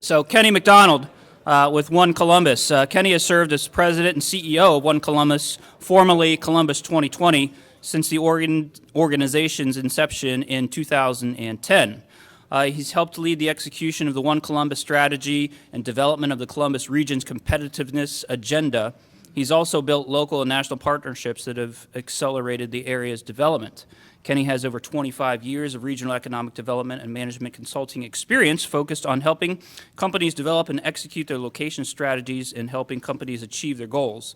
So Kenny McDonald with One Columbus. Kenny has served as president and CEO of One Columbus, formerly Columbus 2020, since the organization's inception in 2010. He's helped lead the execution of the One Columbus strategy and development of the Columbus region's competitiveness agenda. He's also built local and national partnerships that have accelerated the area's development. Kenny has over 25 years of regional economic development and management consulting experience focused on helping companies develop and execute their location strategies and helping companies achieve their goals.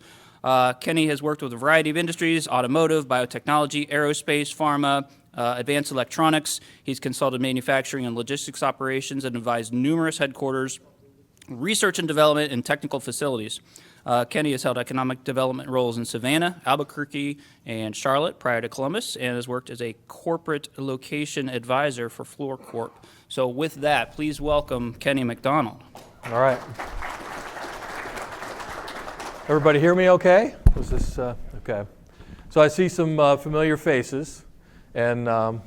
Kenny has worked with a variety of industries: automotive, biotechnology, aerospace, pharma, advanced electronics. He's consulted manufacturing and logistics operations and advised numerous headquarters, research and development, and technical facilities. Kenny has held economic development roles in Savannah, Albuquerque, and Charlotte prior to Columbus, and has worked as a corporate location advisor for Fluor Corp. So with that, please welcome Kenny McDonald. All right. Everybody hear me okay? Was this okay? So I see some familiar faces, and I'm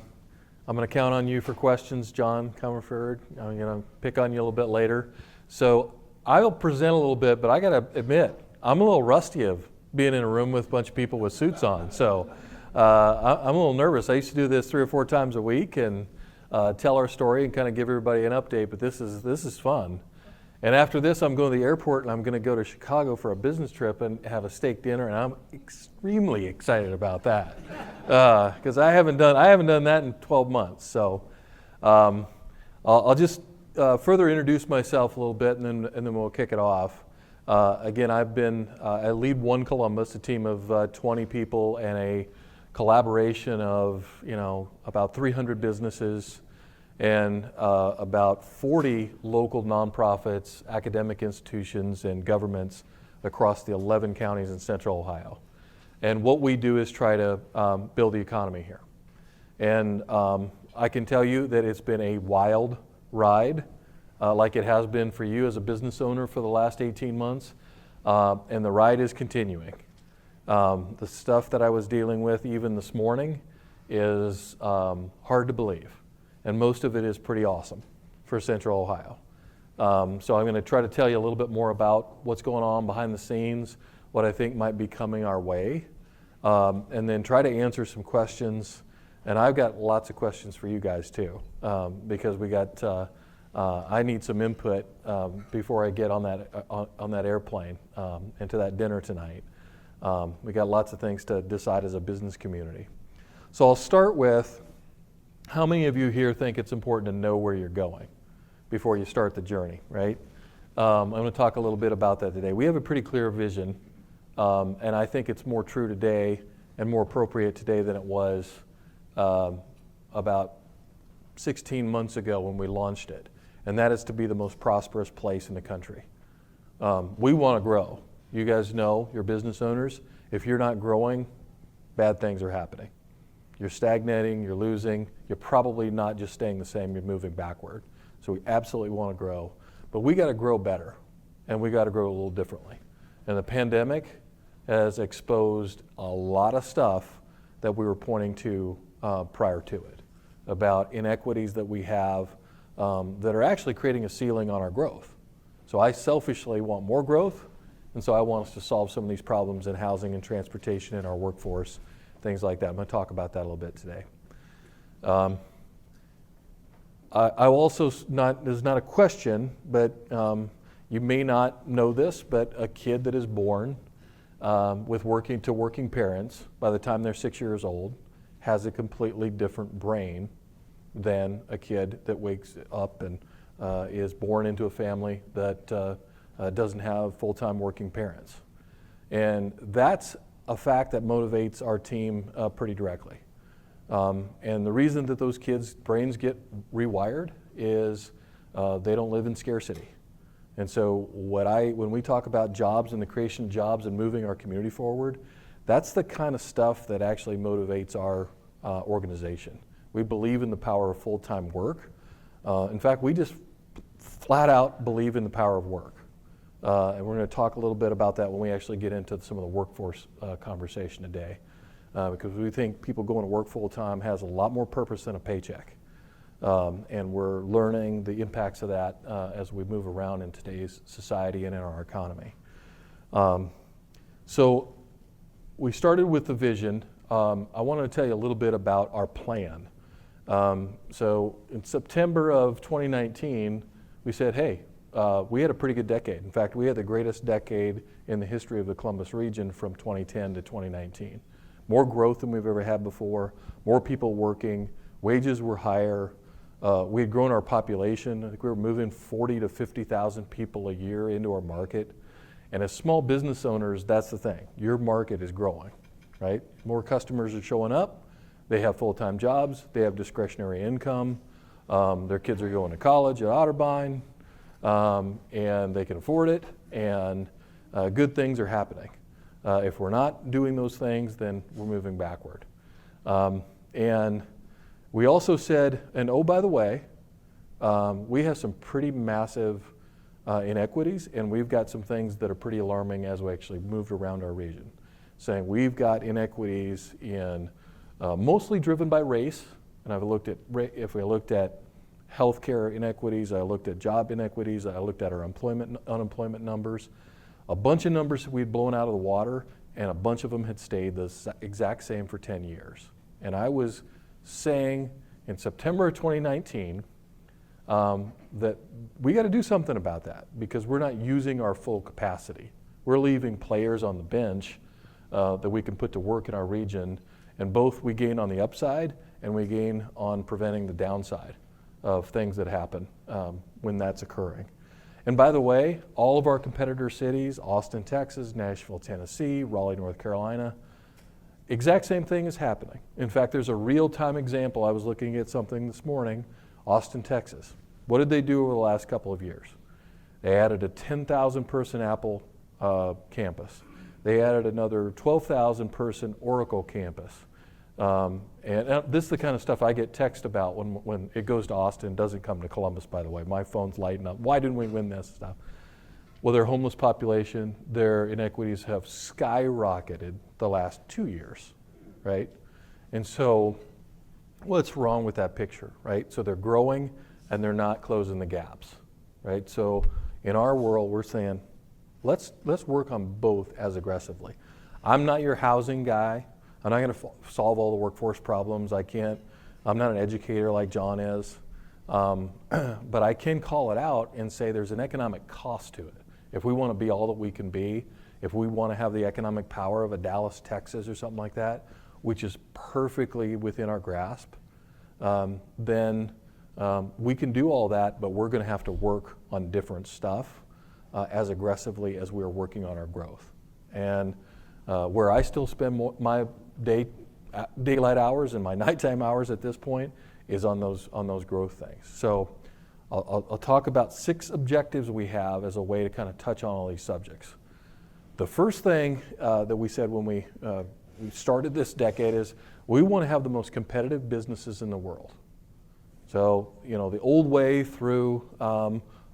going to count on you for questions. John Comerford, I'm going to pick on you a little bit later. So I'll present a little bit, but I got to admit, I'm a little rusty of being in a room with a bunch of people with suits on. So I'm a little nervous. I used to do this 3 or 4 times a week and tell our story and kind of give everybody an update, but this is fun. And after this, I'm going to the airport and I'm going to go to Chicago for a business trip and have a steak dinner, and I'm extremely excited about that because I haven't done that in 12 months. So I'll just further introduce myself a little bit, and then we'll kick it off. Again, I lead One Columbus, a team of 20 people and a collaboration of about 300 businesses and about 40 local nonprofits, academic institutions, and governments across the 11 counties in Central Ohio. And what we do is try to build the economy here. And I can tell you that it's been a wild ride, like it has been for you as a business owner for the last 18 months, and the ride is continuing. The stuff that I was dealing with even this morning is hard to believe, and most of it is pretty awesome for Central Ohio. So I'm going to try to tell you a little bit more about what's going on behind the scenes, what I think might be coming our way, and then try to answer some questions. And I've got lots of questions for you guys too, because I need some input before I get on that airplane and to that dinner tonight. We got lots of things to decide as a business community. So I'll start with, how many of you here think it's important to know where you're going before you start the journey, right? I'm going to talk a little bit about that today. We have a pretty clear vision, and I think it's more true today and more appropriate today than it was about 16 months ago when we launched it, and that is to be the most prosperous place in the country. We want to grow. You guys know, you're business owners, if you're not growing, bad things are happening. You're stagnating, you're losing, you're probably not just staying the same, you're moving backward. So we absolutely want to grow, but we got to grow better, and we got to grow a little differently. And the pandemic has exposed a lot of stuff that we were pointing to prior to it, about inequities that we have that are actually creating a ceiling on our growth. So I selfishly want more growth, and so I want us to solve some of these problems in housing and transportation and our workforce, things like that. I'm going to talk about that a little bit today. I also, there's not a question, but you may not know this, but a kid that is born with working parents, by the time they're 6 years old, has a completely different brain than a kid that wakes up and is born into a family that doesn't have full-time working parents. And that's a fact that motivates our team pretty directly. And the reason that those kids' brains get rewired is they don't live in scarcity. And so when we talk about jobs and the creation of jobs and moving our community forward, that's the kind of stuff that actually motivates our organization. We believe in the power of full-time work. In fact, we just flat out believe in the power of work. And we're going to talk a little bit about that when we actually get into some of the workforce conversation today. Because we think people going to work full-time has a lot more purpose than a paycheck. And we're learning the impacts of that as we move around in today's society and in our economy. So we started with the vision. I wanted to tell you a little bit about our plan. So in September of 2019, we said, hey, we had a pretty good decade. In fact, we had the greatest decade in the history of the Columbus region from 2010 to 2019. More growth than we've ever had before, more people working, wages were higher. We had grown our population. I think we were moving 40 to 50,000 people a year into our market. And as small business owners, that's the thing. Your market is growing, right? More customers are showing up. They have full-time jobs. They have discretionary income. Their kids are going to college at Otterbein, and they can afford it, and good things are happening. If we're not doing those things, then we're moving backward. And we also said, and oh, by the way, we have some pretty massive inequities, and we've got some things that are pretty alarming as we actually moved around our region, saying we've got inequities in mostly driven by race, and I've looked at, if we looked at healthcare inequities, I looked at job inequities, I looked at our unemployment numbers. A bunch of numbers we'd blown out of the water, and a bunch of them had stayed the exact same for 10 years. And I was saying in September of 2019 that we got to do something about that because we're not using our full capacity. We're leaving players on the bench that we can put to work in our region, and both we gain on the upside and we gain on preventing the downside of things that happen when that's occurring. And by the way, all of our competitor cities, Austin, Texas, Nashville, Tennessee, Raleigh, North Carolina, exact same thing is happening. In fact, there's a real-time example. I was looking at something this morning, Austin, Texas. What did they do over the last couple of years? They added a 10,000-person Apple campus. They added another 12,000-person Oracle campus. And this is the kind of stuff I get text about when it goes to Austin, doesn't come to Columbus, by the way. My phone's lighting up. Why didn't we win this stuff? Well, their homeless population, their inequities have skyrocketed the last 2 years, right? And so what's wrong with that picture, right? So they're growing and they're not closing the gaps, right? So in our world, we're saying, let's work on both as aggressively. I'm not your housing guy. I'm not going to solve all the workforce problems. I'm not an educator like John is. But I can call it out and say there's an economic cost to it. If we want to be all that we can be, if we want to have the economic power of a Dallas, Texas or something like that, which is perfectly within our grasp, then we can do all that, but we're going to have to work on different stuff as aggressively as we're working on our growth. And where I still spend my daylight hours and my nighttime hours at this point is on those growth things. So I'll talk about 6 objectives we have as a way to kind of touch on all these subjects. The first thing that we said when we started this decade is we want to have the most competitive businesses in the world. So, the old way through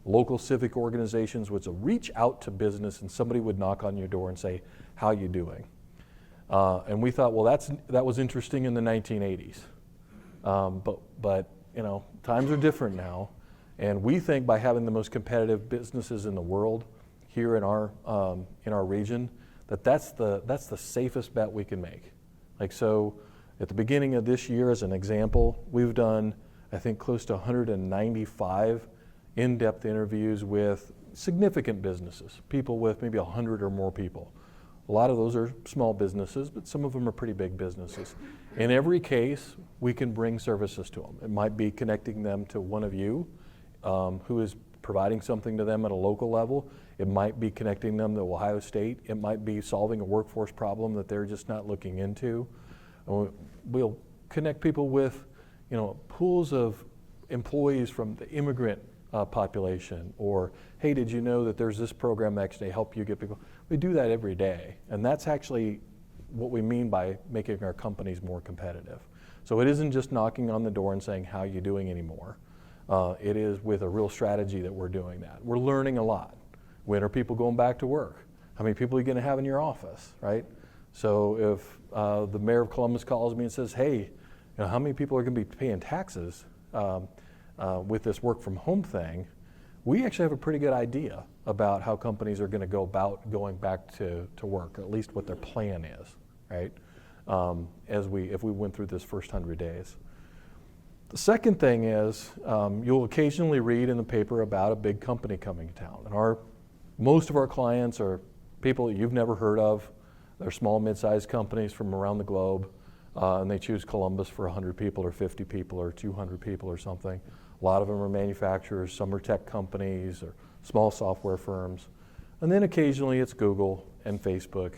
local civic organizations was to reach out to business and somebody would knock on your door and say, how you doing? And we thought, well, that was interesting in the 1980s. But times are different now. And we think by having the most competitive businesses in the world here in our region, that's the safest bet we can make. Like, so at the beginning of this year, as an example, we've done, I think, close to 195 in-depth interviews with significant businesses, people with maybe 100 or more people. A lot of those are small businesses, but some of them are pretty big businesses. In every case, we can bring services to them. It might be connecting them to one of you who is providing something to them at a local level. It might be connecting them to Ohio State. It might be solving a workforce problem that they're just not looking into. We'll connect people with, pools of employees from the immigrant population, or, hey, did you know that there's this program that actually help you get people? We do that every day, and that's actually what we mean by making our companies more competitive. So it isn't just knocking on the door and saying, how are you doing anymore? It is with a real strategy that we're doing that. We're learning a lot. When are people going back to work? How many people are you going to have in your office, right? So if the mayor of Columbus calls me and says, hey, how many people are going to be paying taxes with this work from home thing, we actually have a pretty good idea about how companies are going to go about going back to work, at least what their plan is, right? If we went through this first 100 days. The second thing is you'll occasionally read in the paper about a big company coming to town. And most of our clients are people that you've never heard of. They're small, mid-sized companies from around the globe, and they choose Columbus for 100 people or 50 people or 200 people or something. A lot of them are manufacturers, some are tech companies or small software firms. And then occasionally it's Google and Facebook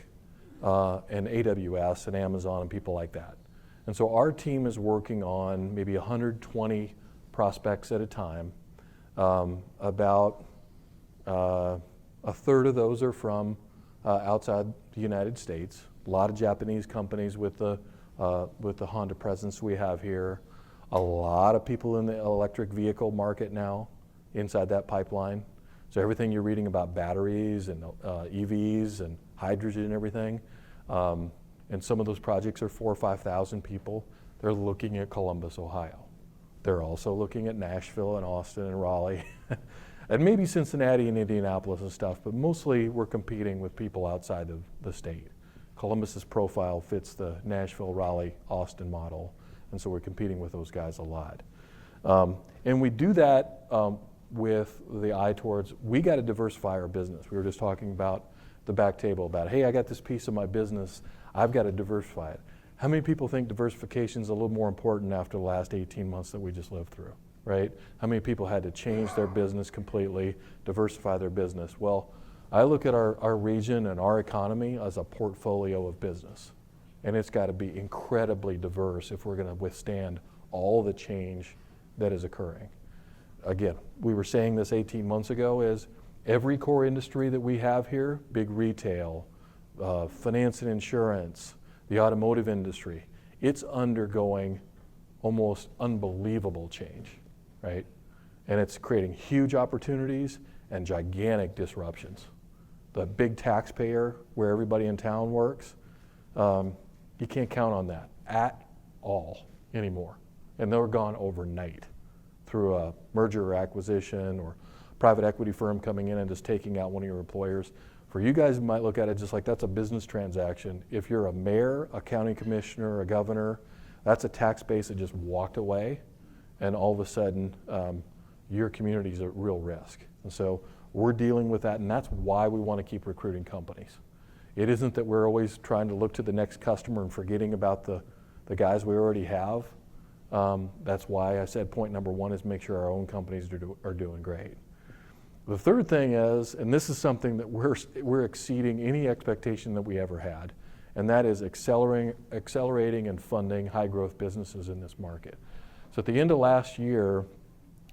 and AWS and Amazon and people like that. And so our team is working on maybe 120 prospects at a time. About a third of those are from outside the United States. A lot of Japanese companies with the Honda presence we have here. A lot of people in the electric vehicle market now inside that pipeline. So everything you're reading about batteries and EVs and hydrogen and everything, and some of those projects are 4,000 or 5,000 people. They're looking at Columbus, Ohio. They're also looking at Nashville and Austin and Raleigh, and maybe Cincinnati and Indianapolis and stuff, but mostly we're competing with people outside of the state. Columbus's profile fits the Nashville, Raleigh, Austin model, and so we're competing with those guys a lot. And we do that with the eye towards, we got to diversify our business. We were just talking about the back table about, hey, I got this piece of my business, I've got to diversify it. How many people think diversification is a little more important after the last 18 months that we just lived through, right? How many people had to change their business completely, diversify their business? Well, I look at our region and our economy as a portfolio of business. And it's got to be incredibly diverse if we're going to withstand all the change that is occurring. Again, we were saying this 18 months ago, is every core industry that we have here, big retail, finance and insurance, the automotive industry, it's undergoing almost unbelievable change, right? And it's creating huge opportunities and gigantic disruptions. The big taxpayer where everybody in town works, you can't count on that at all anymore. And they're gone overnight through a merger or acquisition or private equity firm coming in and just taking out one of your employers. For you guys, you might look at it just like that's a business transaction. If you're a mayor, a county commissioner, a governor, that's a tax base that just walked away, and all of a sudden your community's at real risk. And so we're dealing with that, and that's why we want to keep recruiting companies. It isn't that we're always trying to look to the next customer and forgetting about the guys we already have. That's why I said point number one is make sure our own companies are doing great. The third thing is, and this is something that we're exceeding any expectation that we ever had, and that is accelerating and funding high growth businesses in this market. So at the end of last year,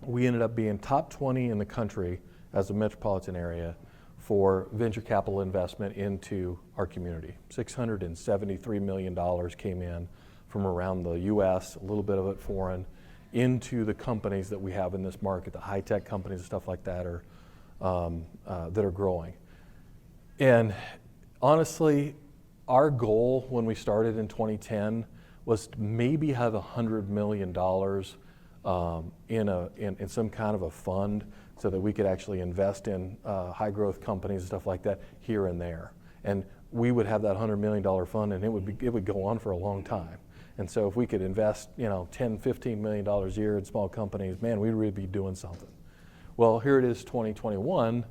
we ended up being top 20 in the country as a metropolitan area for venture capital investment into our community. $673 million came in from around the US, a little bit of it foreign, into the companies that we have in this market, the high-tech companies and stuff like that are growing. And honestly, our goal when we started in 2010 was to maybe have $100 million in some kind of a fund so that we could actually invest in high growth companies and stuff like that here and there. And we would have that $100 million fund, and it would go on for a long time. And so if we could invest, $10, $15 million a year in small companies, man, we'd really be doing something. Well, here it is 2021,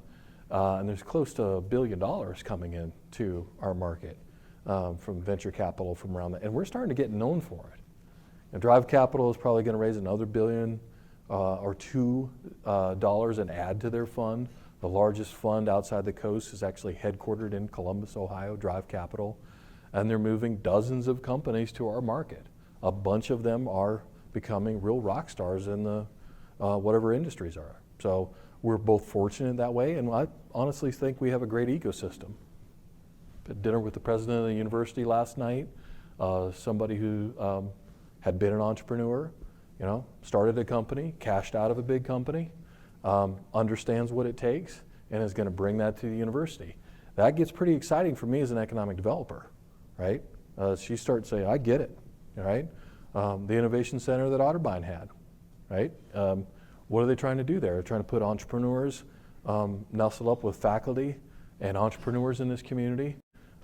and there's close to $1 billion coming into our market from venture capital from around that. And we're starting to get known for it. And Drive Capital is probably going to raise another $1 billion or $2 and add to their fund. The largest fund outside the coast is actually headquartered in Columbus, Ohio, Drive Capital. And they're moving dozens of companies to our market. A bunch of them are becoming real rock stars in the whatever industries are. So we're both fortunate that way, and I honestly think we have a great ecosystem. At dinner with the president of the university last night, somebody who had been an entrepreneur, started a company, cashed out of a big company, understands what it takes, and is going to bring that to the university. That gets pretty exciting for me as an economic developer, right? She starts saying, I get it, right? The innovation center that Otterbein had, right? What are they trying to do there? They're trying to put entrepreneurs, nestled up with faculty and entrepreneurs in this community.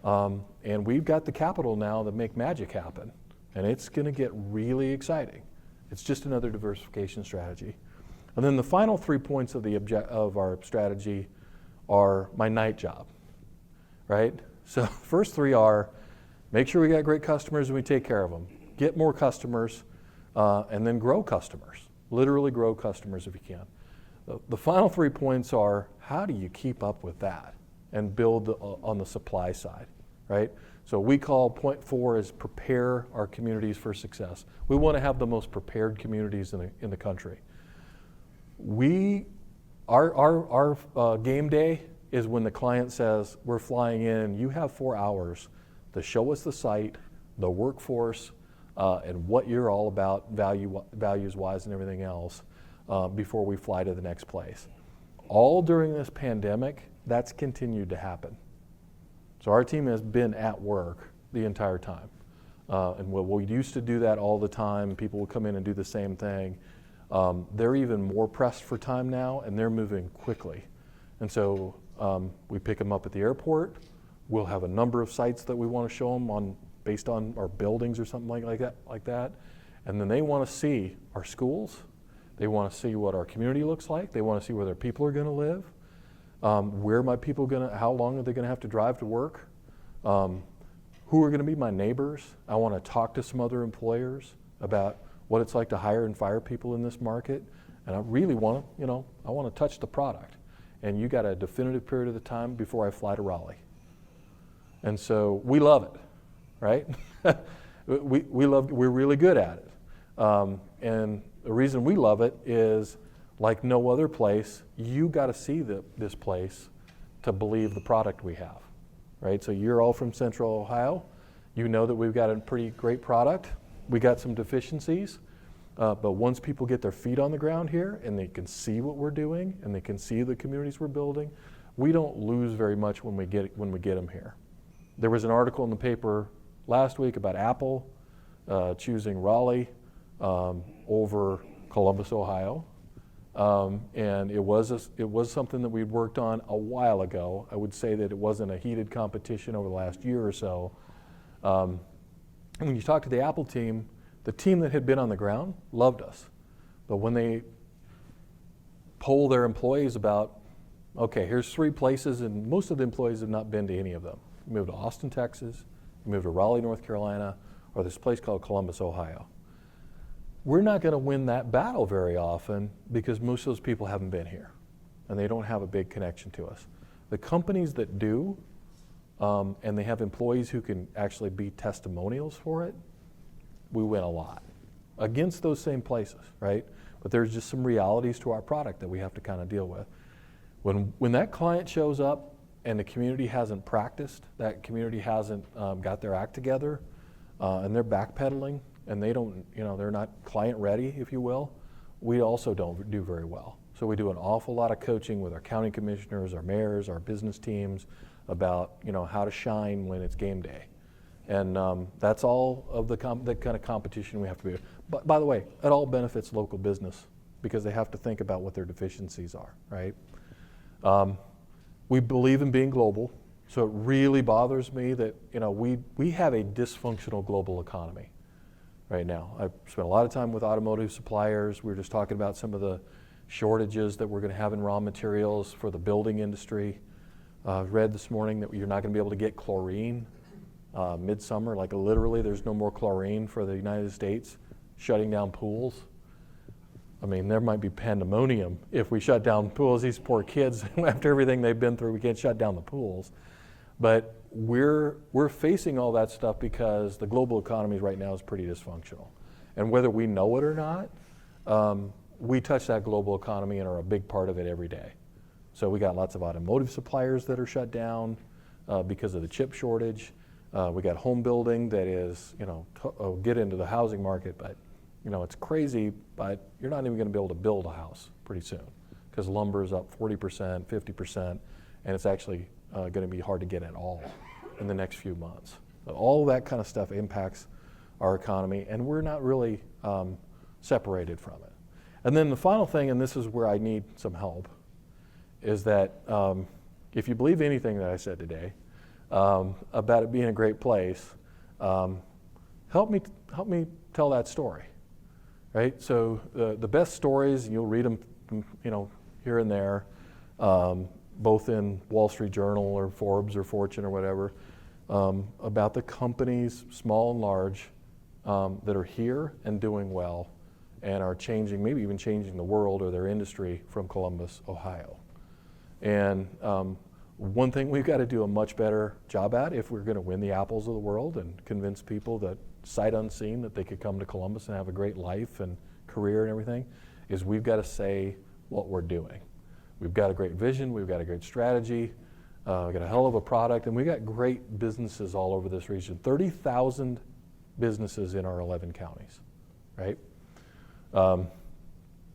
And we've got the capital now to make magic happen. And it's going to get really exciting. It's just another diversification strategy. And then the final 3 points of our strategy are my night job, right? So first 3 are make sure we got great customers and we take care of them. Get more customers, and then grow customers. Literally grow customers if you can. The final 3 points are how do you keep up with that and build on the supply side, right? So we call point 4 is prepare our communities for success. We want to have the most prepared communities in the country. Our game day is when the client says, we're flying in, you have 4 hours to show us the site, the workforce, and what you're all about values-wise and everything else before we fly to the next place. All during this pandemic, that's continued to happen. So our team has been at work the entire time. And we used to do that all the time. People would come in and do the same thing. They're even more pressed for time now, and they're moving quickly. And so we pick them up at the airport. We'll have a number of sites that we want to show them based on our buildings or something like that. And then they want to see our schools. They want to see what our community looks like. They want to see where their people are going to live. Where my people how long are they going to have to drive to work? Who are going to be my neighbors? I want to talk to some other employers about what it's like to hire and fire people in this market. And I really want to, I want to touch the product. And you got a definitive period of the time before I fly to Raleigh. And so we love it, right? We're really good at it. And the reason we love it is like no other place, you got to see this place to believe the product we have, right? So you're all from Central Ohio. You know that we've got a pretty great product. We got some deficiencies, but once people get their feet on the ground here and they can see what we're doing and they can see the communities we're building, we don't lose very much when we get them here. There was an article in the paper last week about Apple choosing Raleigh over Columbus, Ohio. And it was something that we'd worked on a while ago. I would say that it wasn't a heated competition over the last year or so. And when you talk to the Apple team, the team that had been on the ground loved us. But when they poll their employees about, okay, here's 3 places, and most of the employees have not been to any of them. You move to Austin, Texas, you move to Raleigh, North Carolina, or this place called Columbus, Ohio. We're not going to win that battle very often because most of those people haven't been here and they don't have a big connection to us. The companies that do, and they have employees who can actually be testimonials for it, we win a lot against those same places, right? But there's just some realities to our product that we have to kind of deal with. When that client shows up and the community hasn't practiced, that community hasn't got their act together, and they're backpedaling, and they don't, they're not client ready, if you will, we also don't do very well. So we do an awful lot of coaching with our county commissioners, our mayors, our business teams about, how to shine when it's game day. And that's all of the kind of competition we have to be. But by the way, it all benefits local business because they have to think about what their deficiencies are, right? We believe in being global, so it really bothers me that, we have a dysfunctional global economy right now. I've spent a lot of time with automotive suppliers. We were just talking about some of the shortages that we're going to have in raw materials for the building industry. Read this morning that you're not going to be able to get chlorine midsummer. Like literally there's no more chlorine for the United States, shutting down pools. I mean, there might be pandemonium if we shut down pools. These poor kids, after everything they've been through, we can't shut down the pools. But we're facing all that stuff because the global economy right now is pretty dysfunctional. And whether we know it or not, we touch that global economy and are a big part of it every day. So we got lots of automotive suppliers that are shut down because of the chip shortage. We got home building that is, get into the housing market, but it's crazy, but you're not even going to be able to build a house pretty soon because lumber is up 40%, 50%, and it's actually going to be hard to get at all in the next few months. So all that kind of stuff impacts our economy, and we're not really separated from it. And then the final thing, and this is where I need some help, is that if you believe anything that I said today about it being a great place, help me tell that story, right? So the best stories, you'll read them, here and there, both in Wall Street Journal or Forbes or Fortune or whatever, about the companies, small and large, that are here and doing well and are changing, maybe even changing the world or their industry from Columbus, Ohio. And one thing we've got to do a much better job at if we're going to win the apples of the world and convince people that sight unseen that they could come to Columbus and have a great life and career and everything, is we've got to say what we're doing. We've got a great vision, we've got a great strategy, we've got a hell of a product, and we've got great businesses all over this region. 30,000 businesses in our 11 counties, right?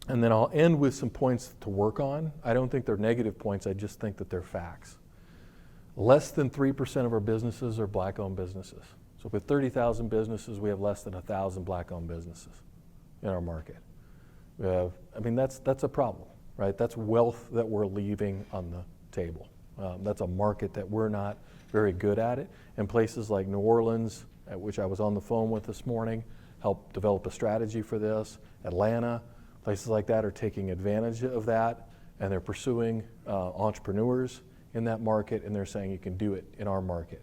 And then I'll end with some points to work on. I don't think they're negative points, I just think that they're facts. Less than 3% of our businesses are black-owned businesses. So with 30,000 businesses, we have less than 1,000 black-owned businesses in our market. That's a problem, right? That's wealth that we're leaving on the table. That's a market that we're not very good at it. And places like New Orleans, at which I was on the phone with this morning, helped develop a strategy for this. Atlanta, places like that are taking advantage of that, and they're pursuing entrepreneurs in that market, and they're saying you can do it in our market.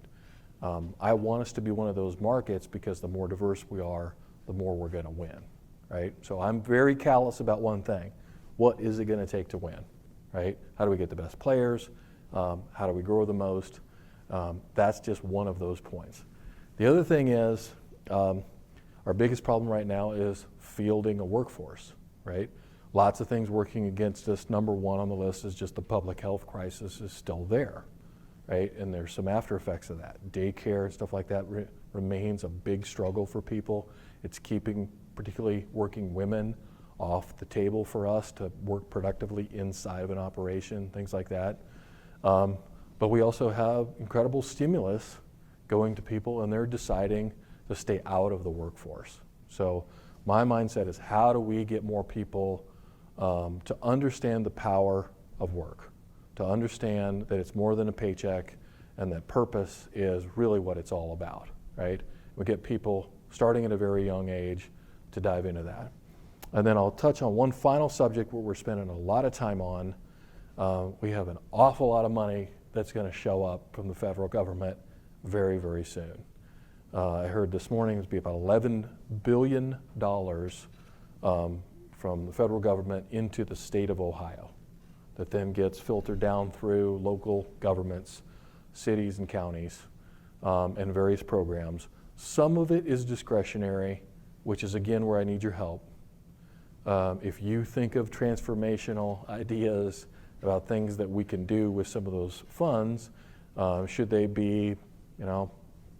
I want us to be one of those markets because the more diverse we are, the more we're going to win, right? So I'm very callous about one thing. What is it going to take to win, right? How do we get the best players? How do we grow the most? That's just one of those points. The other thing is, our biggest problem right now is fielding a workforce, right? Lots of things working against us. Number one on the list is just the public health crisis is still there, right? And there's some after effects of that. Daycare and stuff like that remains a big struggle for people. It's keeping particularly working women off the table for us to work productively inside of an operation, things like that. But we also have incredible stimulus going to people, and they're deciding to stay out of the workforce. So my mindset is, how do we get more people to understand the power of work, to understand that it's more than a paycheck and that purpose is really what it's all about, right? We get people starting at a very young age to dive into that. And then I'll touch on one final subject where we're spending a lot of time on. We have an awful lot of money that's going to show up from the federal government very, very soon. I heard this morning it's be about $11 billion from the federal government into the state of Ohio that then gets filtered down through local governments, cities and counties, and various programs. Some of it is discretionary, which is again where I need your help. If you think of transformational ideas about things that we can do with some of those funds, should they be,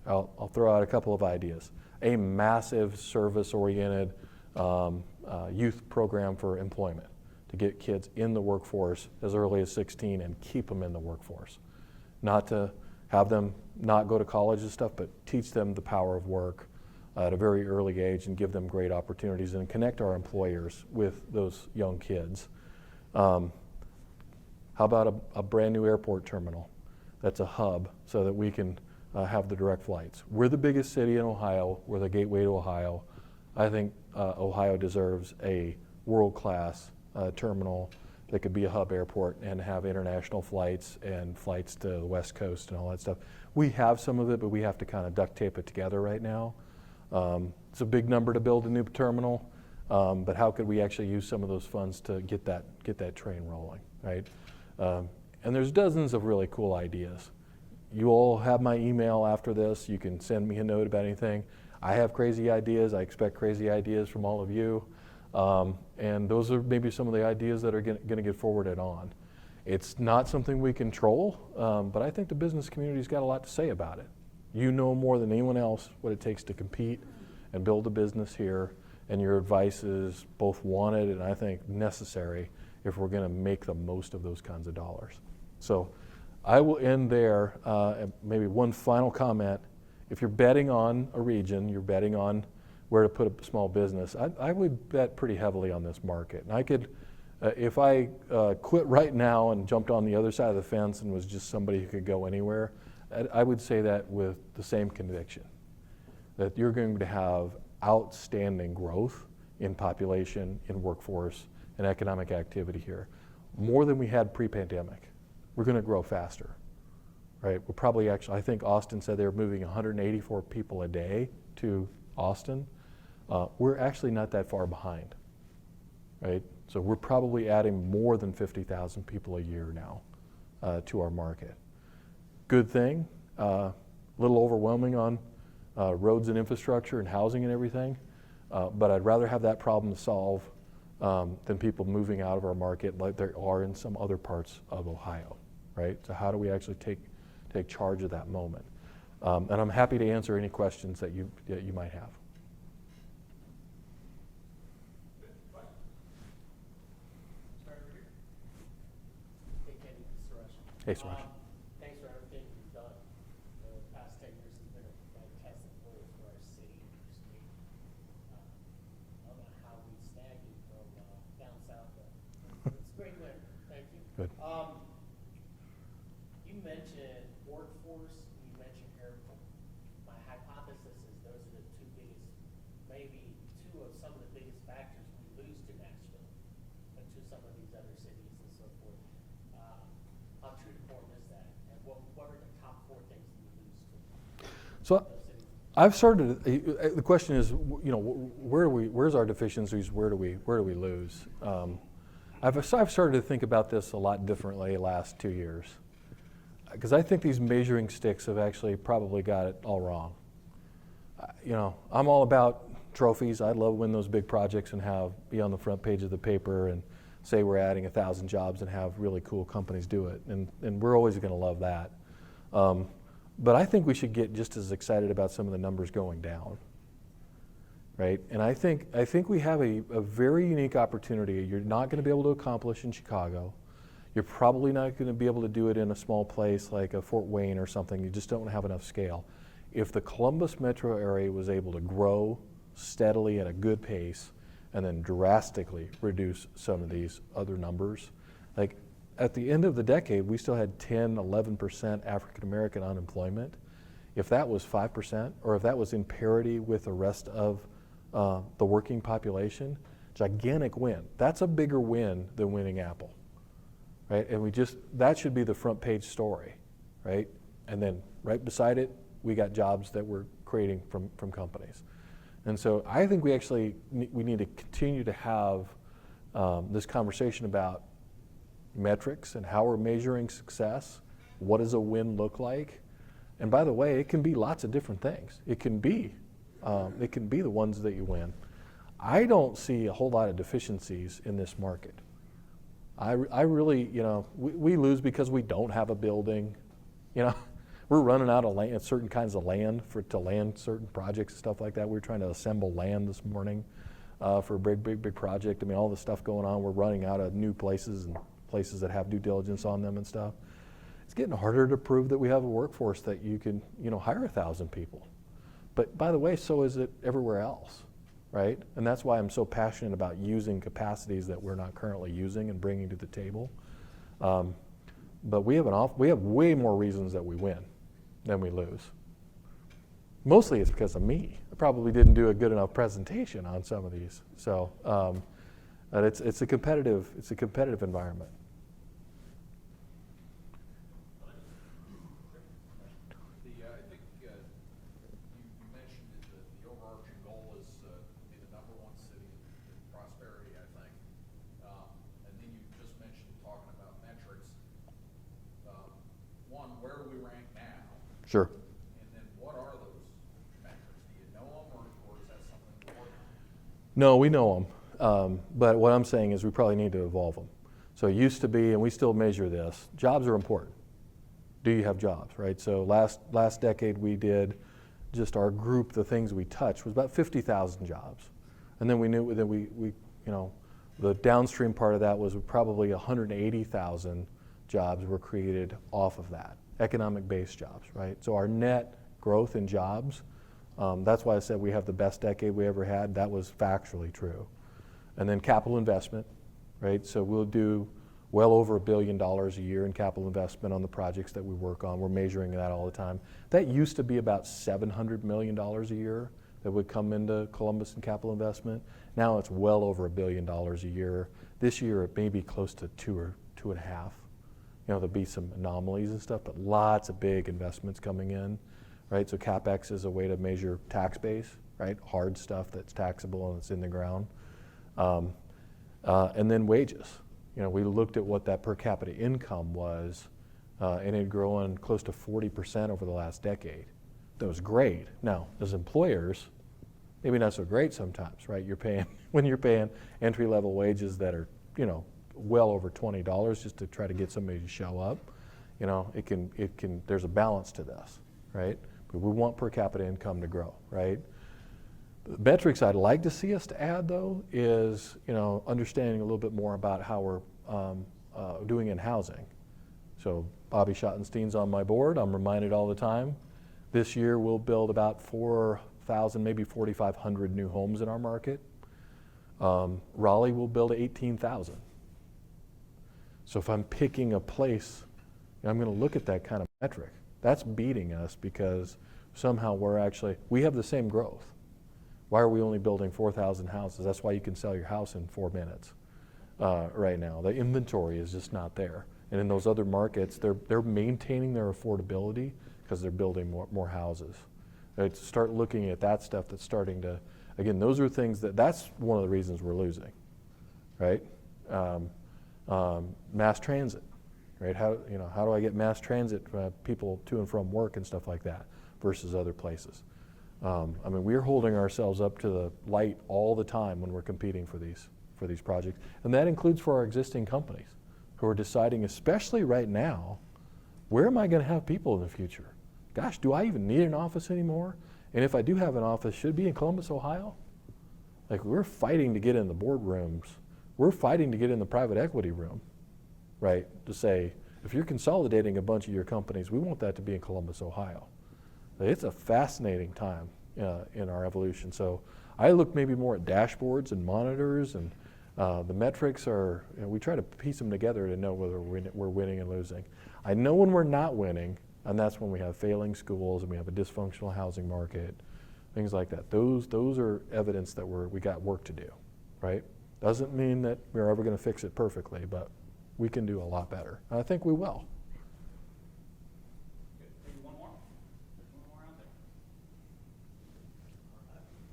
I'll throw out a couple of ideas. A massive service-oriented youth program for employment to get kids in the workforce as early as 16 and keep them in the workforce. Not to have them not go to college and stuff, but teach them the power of work at a very early age and give them great opportunities and connect our employers with those young kids. How about a brand new airport terminal that's a hub so that we can have the direct flights? We're the biggest city in Ohio. We're the gateway to Ohio. I think Ohio deserves a world-class terminal that could be a hub airport and have international flights and flights to the West Coast and all that stuff. We have some of it, but we have to kind of duct tape it together right now. It's a big number to build a new terminal, but how could we actually use some of those funds to get that train rolling, right? And there's dozens of really cool ideas. You all have my email after this. You can send me a note about anything. I have crazy ideas. I expect crazy ideas from all of you. And those are maybe some of the ideas that are going to get forwarded on. It's not something we control, but I think the business community's got a lot to say about it. You know more than anyone else what it takes to compete and build a business here, and your advice is both wanted and I think necessary if we're going to make the most of those kinds of dollars. So I will end there. Maybe one final comment. If you're betting on a region, you're betting on where to put a small business, I would bet pretty heavily on this market. And I could, if I quit right now and jumped on the other side of the fence and was just somebody who could go anywhere, I would say that with the same conviction, that you're going to have outstanding growth in population, in workforce, and economic activity here, more than we had pre-pandemic. We're going to grow faster, right? We're probably actually, I think Austin said they were moving 184 people a day to Austin. We're actually not that far behind, right? So we're probably adding more than 50,000 people a year now to our market. Good thing, a little overwhelming on roads and infrastructure and housing and everything, but I'd rather have that problem to solve than people moving out of our market like there are in some other parts of Ohio, right? So how do we actually take charge of that moment? And I'm happy to answer any questions that you might have. Hey, Suresh. Thanks for everything you've done. The past 10 years has been a fantastic move for our city and our state. I don't know how we snagged you from down south, but it's a great win. Thank you. Good. You mentioned workforce, you mentioned airport. My hypothesis is those are the two biggest, maybe two of some of the biggest factors we lose to Nashville and to some of these other cities and so forth. How true to form is that? And what are the top four things that you lose to So those cities? I've started. The question is, where's our deficiencies? Where do we lose? I've started to think about this a lot differently the last 2 years, because I think these measuring sticks have actually probably got it all wrong. I'm all about trophies. I love when those big projects and be on the front page of the paper and say we're adding 1,000 jobs and have really cool companies do it, and we're always going to love that. But I think we should get just as excited about some of the numbers going down, right? And I think we have a very unique opportunity. You're not going to be able to accomplish in Chicago. You're probably not going to be able to do it in a small place like a Fort Wayne or something. You just don't have enough scale. If the Columbus metro area was able to grow steadily at a good pace and then drastically reduce some of these other numbers, like at the end of the decade, we still had 10, 11% African American unemployment. If that was 5%, or if that was in parity with the rest of the working population, gigantic win. That's a bigger win than winning Apple, right? And that should be the front page story, right? And then right beside it, we got jobs that we're creating from companies. And so I think we need to continue to have this conversation about metrics and how we're measuring success. What does a win look like? And by the way, it can be lots of different things. It can be the ones that you win. I don't see a whole lot of deficiencies in this market. I really, we lose because we don't have a building. We're running out of land, certain kinds of land to land certain projects and stuff like that. We were trying to assemble land this morning for a big project. I mean, all the stuff going on, we're running out of new places and places that have due diligence on them and stuff. It's getting harder to prove that we have a workforce that you can, hire 1,000 people. But by the way, so is it everywhere else, right? And that's why I'm so passionate about using capacities that we're not currently using and bringing to the table. But we have way more reasons that we win than we lose. Mostly it's because of me. I probably didn't do a good enough presentation on some of these. So but it's a competitive environment. I think you mentioned that the overarching goal is to be the #1 city in prosperity, I think. And then you just mentioned talking about metrics. One, where do we rank now? Sure. And then what are those metrics? Do you know them, or is that something we're working on? No, we know them. But what I'm saying is we probably need to evolve them. So it used to be, and we still measure this, jobs are important. Do you have jobs, right? So last decade we did just our group, the things we touched was about 50,000 jobs. And then we knew that we the downstream part of that was probably 180,000 jobs were created off of that, economic based jobs, right? So our net growth in jobs That's why I said we have the best decade we ever had. That was factually true. And then capital investment, right? So we'll do well over $1 billion a year in capital investment on the projects that we work on. We're measuring that all the time. That used to be about $700 million a year that would come into Columbus in capital investment. Now it's well over $1 billion a year. This year it may be close to 2 or 2.5. There'll be some anomalies and stuff, but lots of big investments coming in, right? So CapEx is a way to measure tax base, right? Hard stuff that's taxable and it's in the ground. And then wages. We looked at what that per capita income was, and it had grown close to 40% over the last decade. That was great. Now, as employers, maybe not so great sometimes, right? When you're paying entry-level wages that are, well over $20 just to try to get somebody to show up, there's a balance to this, right? But we want per capita income to grow, right? The metrics I'd like to see us to add, though, is understanding a little bit more about how we're doing in housing. So Bobby Schottenstein's on my board. I'm reminded all the time. This year we'll build about 4,000, maybe 4,500 new homes in our market. Raleigh will build 18,000. So if I'm picking a place, I'm going to look at that kind of metric. That's beating us because somehow we have the same growth. Why are we only building 4,000 houses? That's why you can sell your house in 4 minutes right now. The inventory is just not there. And in those other markets, they're maintaining their affordability because they're building more houses. Right? To start looking at that stuff that's starting to, again, those are things that's one of the reasons we're losing, right? Mass transit, right? How do I get mass transit people to and from work and stuff like that versus other places? We're holding ourselves up to the light all the time when we're competing for these projects, and that includes for our existing companies who are deciding, especially right now, where am I going to have people in the future? Gosh, do I even need an office anymore? And if I do have an office, should it be in Columbus, Ohio? Like, we're fighting to get in the boardrooms. We're fighting to get in the private equity room, right? To say, if you're consolidating a bunch of your companies, we want that to be in Columbus, Ohio. It's a fascinating time in our evolution. So I look maybe more at dashboards and monitors, and the metrics are, we try to piece them together to know whether we're winning and losing. I know when we're not winning, and that's when we have failing schools and we have a dysfunctional housing market, things like that. Those are evidence that we got work to do, right? Doesn't mean that we're ever going to fix it perfectly, but we can do a lot better. And I think we will. Good. Maybe one more. There's one more out there.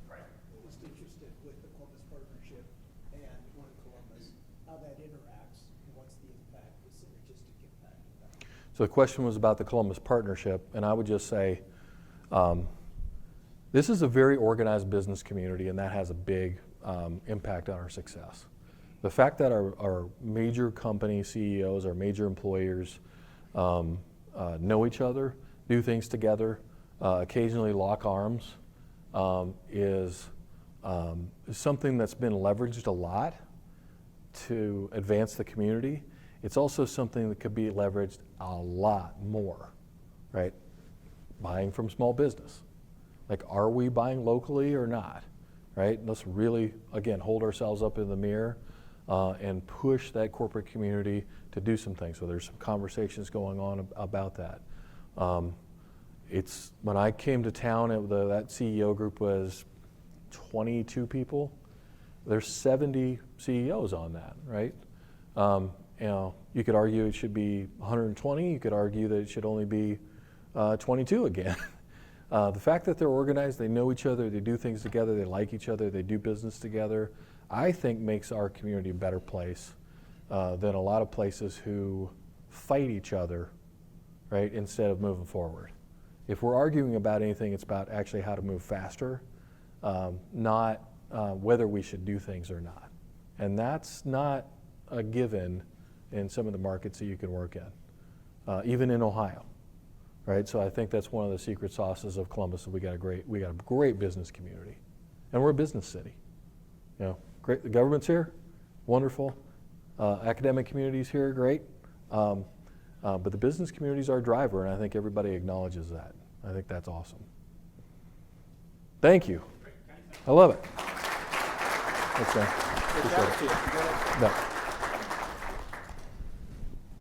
Right. Just interested with the Columbus partnership and One Columbus, how that interacts, and what's the impact, the synergistic impact of that? So the question was about the Columbus partnership, and I would just say this is a very organized business community, and that has a big impact on our success. The fact that our major company CEOs, our major employers know each other, do things together, occasionally lock arms, is something that's been leveraged a lot to advance the community. It's also something that could be leveraged a lot more, right? Buying from small business. Like, are we buying locally or not, right? Let's really, again, hold ourselves up in the mirror and push that corporate community to do some things. So there's some conversations going on about that. When I came to town, that CEO group was 22 people. There's 70 CEOs on that, right? You could argue it should be 120. You could argue that it should only be 22 again. The fact that they're organized, they know each other, they do things together, they like each other, they do business together, I think makes our community a better place than a lot of places who fight each other, right, instead of moving forward. If we're arguing about anything, it's about actually how to move faster, not whether we should do things or not. And that's not a given in some of the markets that you can work in, even in Ohio. Right, so I think that's one of the secret sauces of Columbus. We got a great business community, and we're a business city. Great. The government's here, wonderful. Academic community's here, great. But the business community's our driver, and I think everybody acknowledges that. I think that's awesome. Thank you. I love it. Thanks, man. Appreciate it. No.